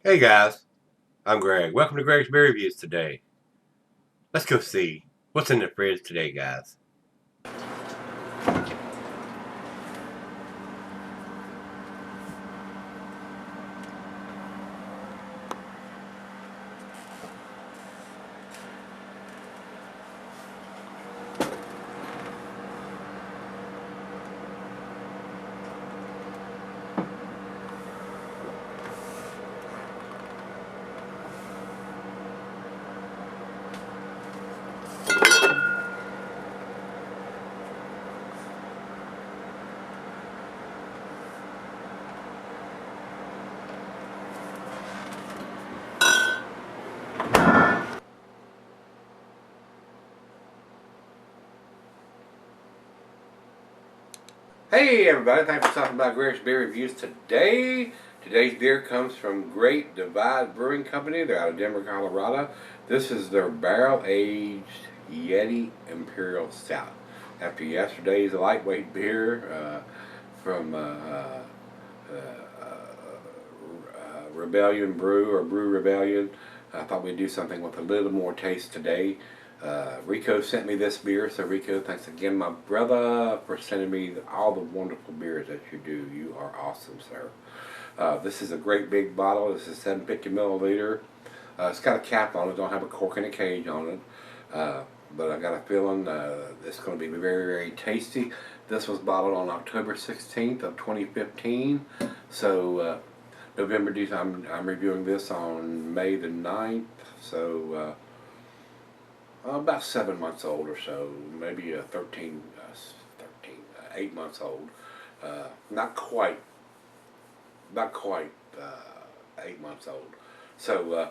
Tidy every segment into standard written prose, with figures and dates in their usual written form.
Hey guys, I'm Greg. Welcome to Gregsbeerreviews today. Let's go see what's in the fridge today, guys. Hey everybody, thanks for stopping by Gregsbeerreviews today. Today's beer comes from Great Divide Brewing Company. They're out of Denver, Colorado. This is their barrel-aged Yeti Imperial Stout. After yesterday's lightweight beer from Rebellion Brew or Brew Rebellion, I thought we'd do something with a little more taste today. Rico sent me this beer, so Rico, thanks again, my brother, for sending me all the wonderful beers that you do. You are awesome, sir. This is a great big bottle. This is 750 milliliter. It's got a cap on it. Don't have a cork and a cage on it. But I got a feeling it's going to be very, very tasty. This was bottled on October 16th of 2015. So November, I'm reviewing this on May the 9th. So about 7 months old or so, maybe 8 months old. Not quite 8 months old. So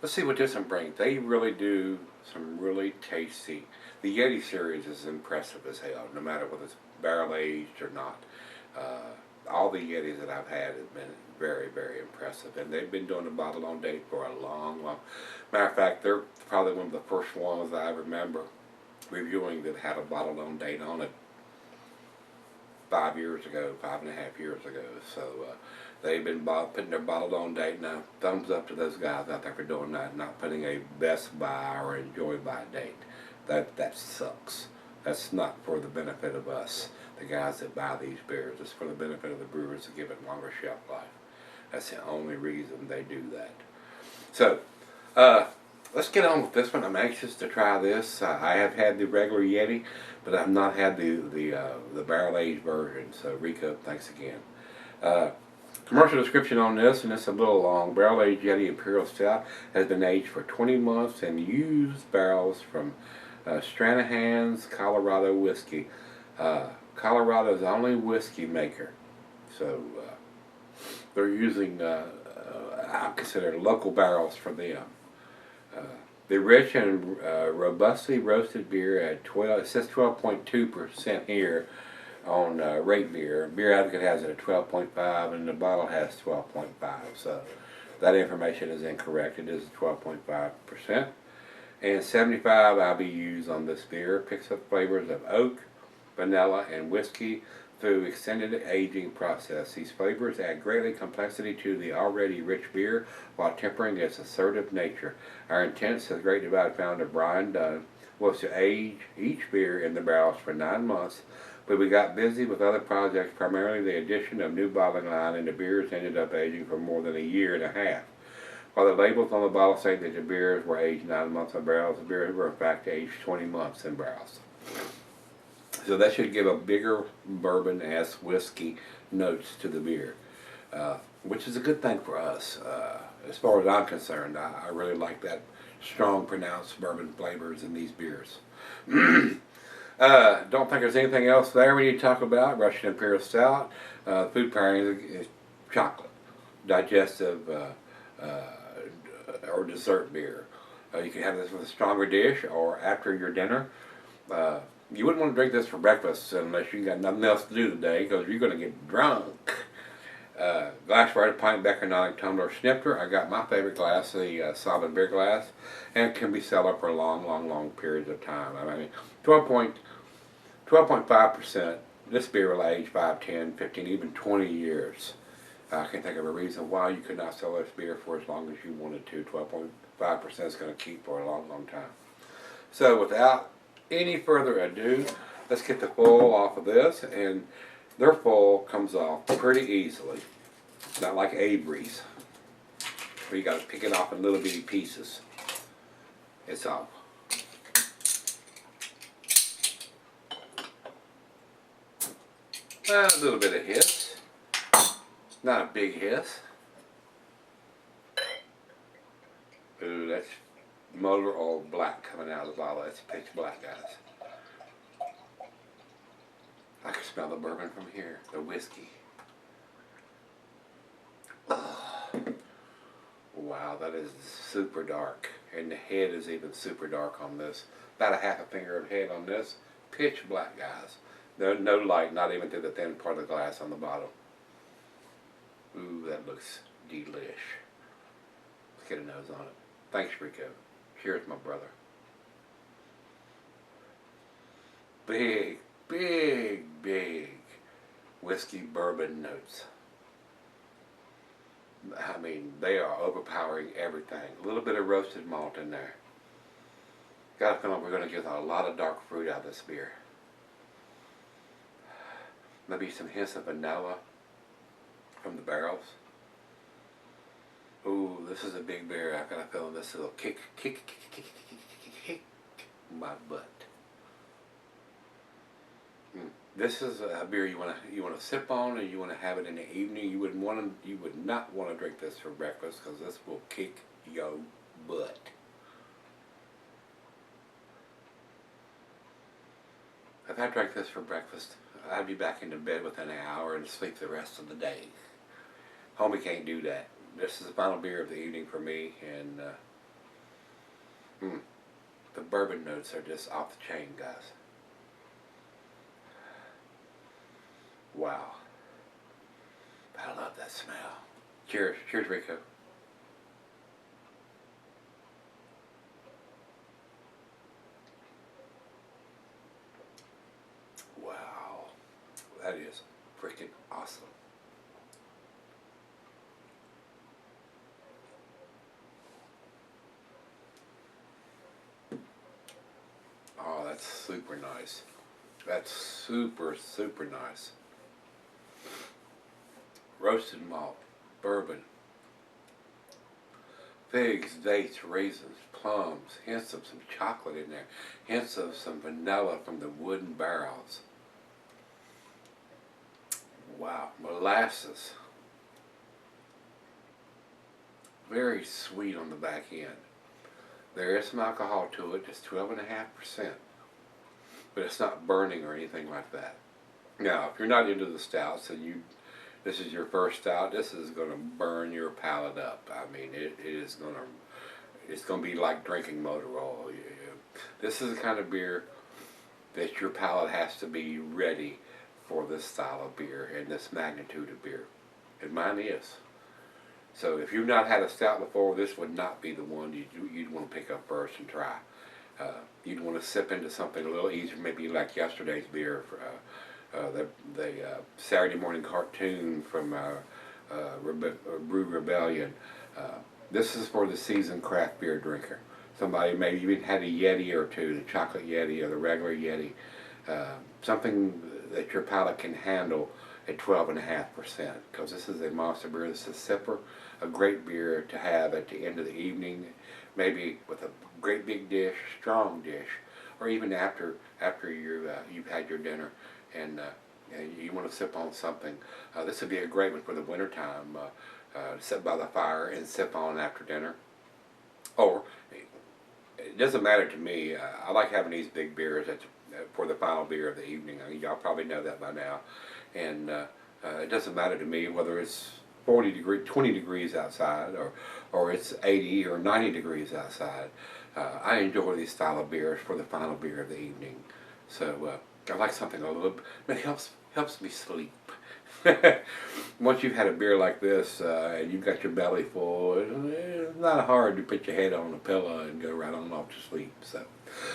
let's see what this one brings. They really do some really tasty. The Yeti series is impressive as hell, no matter whether it's barrel aged or not. All the Yetis that I've had have been very, very impressive, and they've been doing the bottle on date for a long, long. Matter of fact, they're probably one of the first ones that I remember reviewing that had a bottle on date on it 5 years ago, 5.5 years ago. So they've been putting their bottle on date now. Thumbs up to those guys out there for doing that, not putting a best by or enjoy by date. That sucks. That's not for the benefit of us, the guys that buy these beers. It's for the benefit of the brewers to give it longer shelf life. That's the only reason they do that. So, let's get on with this one. I'm anxious to try this. I have had the regular Yeti, but I've not had the barrel aged version. So, Rico, thanks again. Commercial description on this, and it's a little long. Barrel aged Yeti Imperial Stout has been aged for 20 months and used barrels from Stranahan's Colorado whiskey. Colorado's only whiskey maker. So they're using, I consider local barrels for them. The rich and robustly roasted beer at 12, it says 12.2% here on Rate Beer. Beer Advocate has it at 12.5 and the bottle has 12.5. So that information is incorrect. It is 12.5%. And 75 IBUs on this beer. Picks up flavors of oak, vanilla, and whiskey through extended aging process. These flavors add greatly complexity to the already rich beer while tempering its assertive nature. Our intent, says Great Divide founder Brian Dunn, was to age each beer in the barrels for 9 months, but we got busy with other projects, primarily the addition of new bottling line, and the beers ended up aging for more than a year and a half. While the labels on the bottle say that the beers were aged 9 months in barrels, the beers were in fact aged 20 months in barrels. So that should give a bigger bourbon-ass whiskey notes to the beer, which is a good thing for us. As far as I'm concerned, I really like that strong, pronounced bourbon flavors in these beers. Don't think there's anything else there we need to talk about. Russian Imperial Stout. Food pairing is chocolate, digestive, or dessert beer. You can have this with a stronger dish or after your dinner. You wouldn't want to drink this for breakfast unless you got nothing else to do today, because you're going to get drunk. Glassware, pint, becker, non tumbler, snifter. I got my favorite glass, the solid beer glass, and it can be set up for long, long, long periods of time. I mean, 12.5%. This beer will age 5, 10, 15, even 20 years. I can't think of a reason why you could not sell this beer for as long as you wanted to. 12.5% is going to keep for a long, long time. So without any further ado, let's get the foil off of this. And their foil comes off pretty easily. It's not like Avery's, where you got to pick it off in little bitty pieces. It's off. A little bit of hiss. Not a big hiss. Ooh, that's motor oil black coming out of the bottle. That's pitch black, guys. I can smell the bourbon from here. The whiskey. Wow, that is super dark. And the head is even super dark on this. About a half a finger of head on this. Pitch black, guys. No light, not even through the thin part of the glass on the bottom. Ooh, that looks delish. Let's get a nose on it. Thanks, Rico. Cheers, my brother. Big, big, big whiskey bourbon notes. I mean, they are overpowering everything. A little bit of roasted malt in there. Got a feeling we're going to get a lot of dark fruit out of this beer. Maybe some hints of vanilla from the barrels. Ooh, this is a big beer. I've got a feeling this will kick my butt. This is a beer you want to sip on, and you want to have it in the evening. You would not want to drink this for breakfast, because this will kick your butt. If I drank this for breakfast, I'd be back into bed within an hour and sleep the rest of the day. Homie can't do that. This is the final beer of the evening for me, and the bourbon notes are just off the chain, guys. Wow. I love that smell. Cheers. Cheers, Rico. Wow. That is freaking awesome. Oh, that's super nice. That's super, super nice. Roasted malt, bourbon, figs, dates, raisins, plums, hints of some chocolate in there, hints of some vanilla from the wooden barrels. Wow, molasses. Very sweet on the back end. There is some alcohol to it, just 12.5%. But it's not burning or anything like that. Now, if you're not into the stouts and this is your first stout, this is going to burn your palate up. I mean, it's going to be like drinking motor oil. This is the kind of beer that your palate has to be ready for this style of beer and this magnitude of beer. And mine is. So if you've not had a stout before, this would not be the one you'd want to pick up first and try. You'd want to sip into something a little easier, maybe like yesterday's beer, the Saturday morning cartoon from Brew Rebellion. This is for the seasoned craft beer drinker. Somebody maybe even had a Yeti or two, the chocolate Yeti or the regular Yeti. Something that your palate can handle at 12.5%, because this is a monster beer. This is a sipper, a great beer to have at the end of the evening, maybe with a great big dish, strong dish, or even after you've had your dinner and you want to sip on something. This would be a great one for the wintertime, sit by the fire and sip on after dinner. Or, it doesn't matter to me, I like having these big beers for the final beer of the evening. I mean, y'all probably know that by now. And it doesn't matter to me whether it's 20 degrees outside, or it's 80 or 90 degrees outside. I enjoy these style of beers for the final beer of the evening. So I like something a little bit that helps me sleep. Once you've had a beer like this and you've got your belly full, it's not hard to put your head on a pillow and go right on off to sleep. So,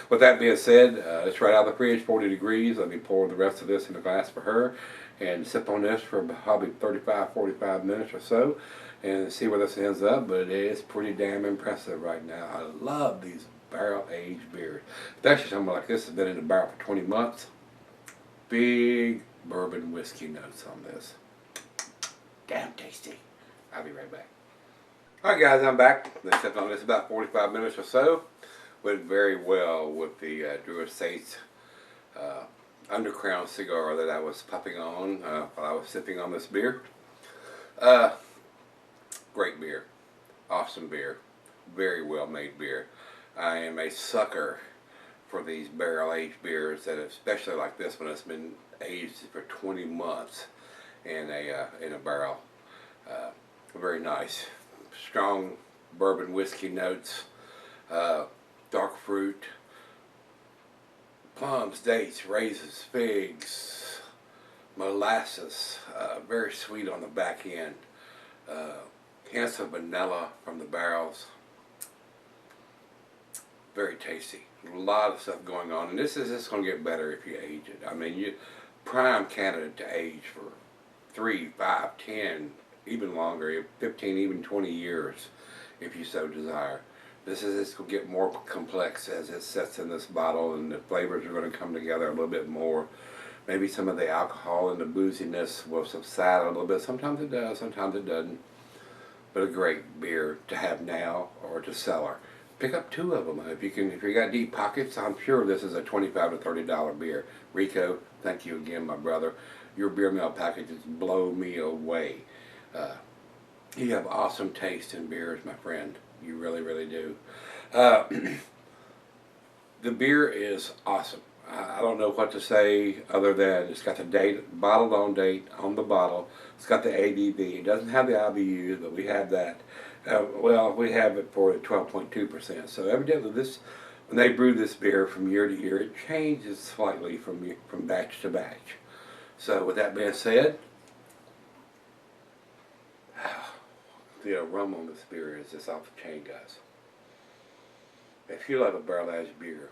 with that being said, it's right out of the fridge, 40 degrees. Let me pour the rest of this in a glass for her, and sip on this for probably 35-45 minutes or so and see where this ends up, but it is pretty damn impressive right now. I love these barrel-aged beers, especially something like this has been in the barrel for 20 months. Big bourbon whiskey notes on this. Damn tasty. I'll be right back. Alright guys, I'm back. I sipped on this about 45 minutes or so. Went very well with the Drew Estates Undercrown cigar that I was puffing on while I was sipping on this beer. Great beer. Awesome beer. Very well made beer. I am a sucker for these barrel aged beers, that especially like this one that's been aged for 20 months in a barrel. Very nice. Strong bourbon whiskey notes. Dark fruit, plums, dates, raisins, figs, molasses, very sweet on the back end, hints of vanilla from the barrels, very tasty. A lot of stuff going on, and this is just going to get better if you age it. I mean, you prime candidate to age for 3, 5, 10, even longer, 15, even 20 years if you so desire. This going to get more complex as it sets in this bottle, and the flavors are going to come together a little bit more. Maybe some of the alcohol and the booziness will subside a little bit. Sometimes it does, sometimes it doesn't. But a great beer to have now or to cellar. Pick up 2 of them if you got deep pockets. I'm sure this is a $25 to $30 beer. Rico, thank you again, my brother. Your beer mail packages blow me away. You have awesome taste in beers, my friend. You really, really do. The beer is awesome. I don't know what to say other than it's got the date, bottled on date on the bottle. It's got the ABV. It doesn't have the IBU, but we have that. Well, we have it for 12.2%. So evidently when they brew this beer from year to year, it changes slightly from batch to batch. So with that being said, the aroma on this beer is just off the chain, guys. If you love a barrel-aged beer,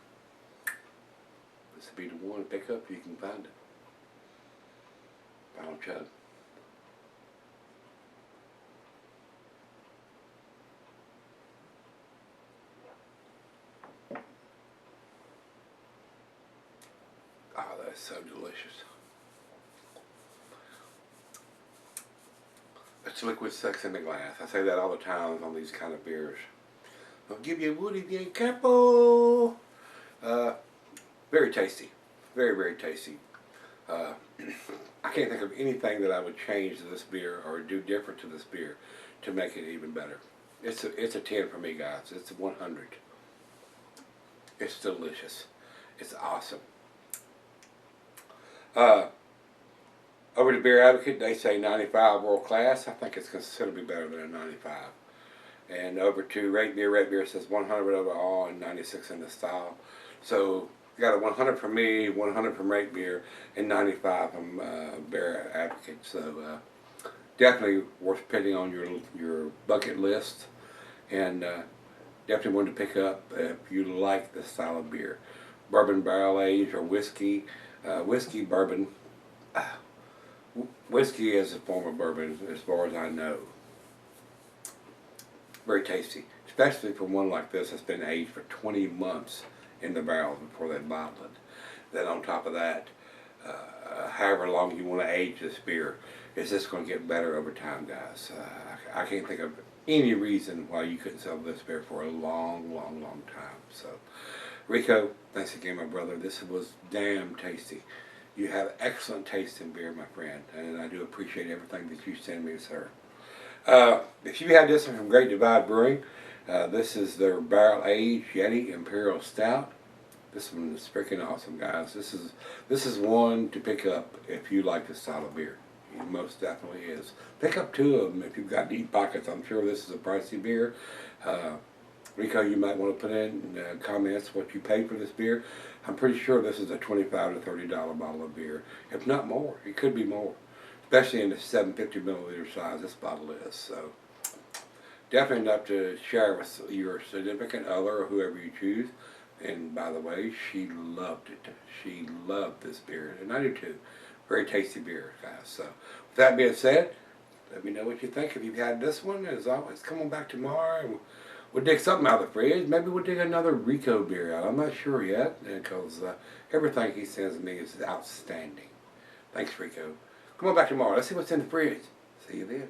this would be the one to pick up if you can find it. Final chug. Oh, that's so delicious. It's liquid sex in the glass. I say that all the time on these kind of beers. I'll give you a wood if you ain't careful. Very tasty. Very, very tasty. I can't think of anything that I would change to this beer or do different to this beer to make it even better. It's a 10 for me, guys. It's a 100. It's delicious. It's awesome. Over to Beer Advocate, they say 95 world class. I think it's considerably better than a 95. And over to Rate Beer says 100 overall and 96 in the style. So you got a 100 from me, 100 from Rate Beer, and 95 from Beer Advocate. So definitely worth putting on your bucket list, and definitely one to pick up if you like this style of beer. Bourbon barrel aged or whiskey, bourbon. Whiskey is a form of bourbon, as far as I know. Very tasty, especially for one like this that's been aged for 20 months in the barrel before they bottle it. Then on top of that, however long you want to age this beer, it's just going to get better over time, guys. I can't think of any reason why you couldn't sell this beer for a long, long, long time. So, Rico, thanks again, my brother. This was damn tasty. You have excellent taste in beer, my friend, and I do appreciate everything that you send me, sir. If you had this one from Great Divide Brewing, this is their barrel-aged Yeti Imperial Stout. This one is freaking awesome, guys. This is one to pick up if you like this style of beer. It most definitely is. Pick up 2 of them if you've got deep pockets. I'm sure this is a pricey beer. Rico, you might want to put in comments what you paid for this beer. I'm pretty sure this is a $25 to $30 bottle of beer, if not more. It could be more, especially in the 750 milliliter size this bottle is. So definitely enough to share with your significant other or whoever you choose. And by the way, she loved it. She loved this beer, and I do too. Very tasty beer, guys. So, with that being said, let me know what you think if you've had this one. As always, come on back tomorrow and we'll dig something out of the fridge. Maybe we'll dig another Rico beer out. I'm not sure yet because everything he sends me is outstanding. Thanks, Rico. Come on back tomorrow. Let's see what's in the fridge. See you then.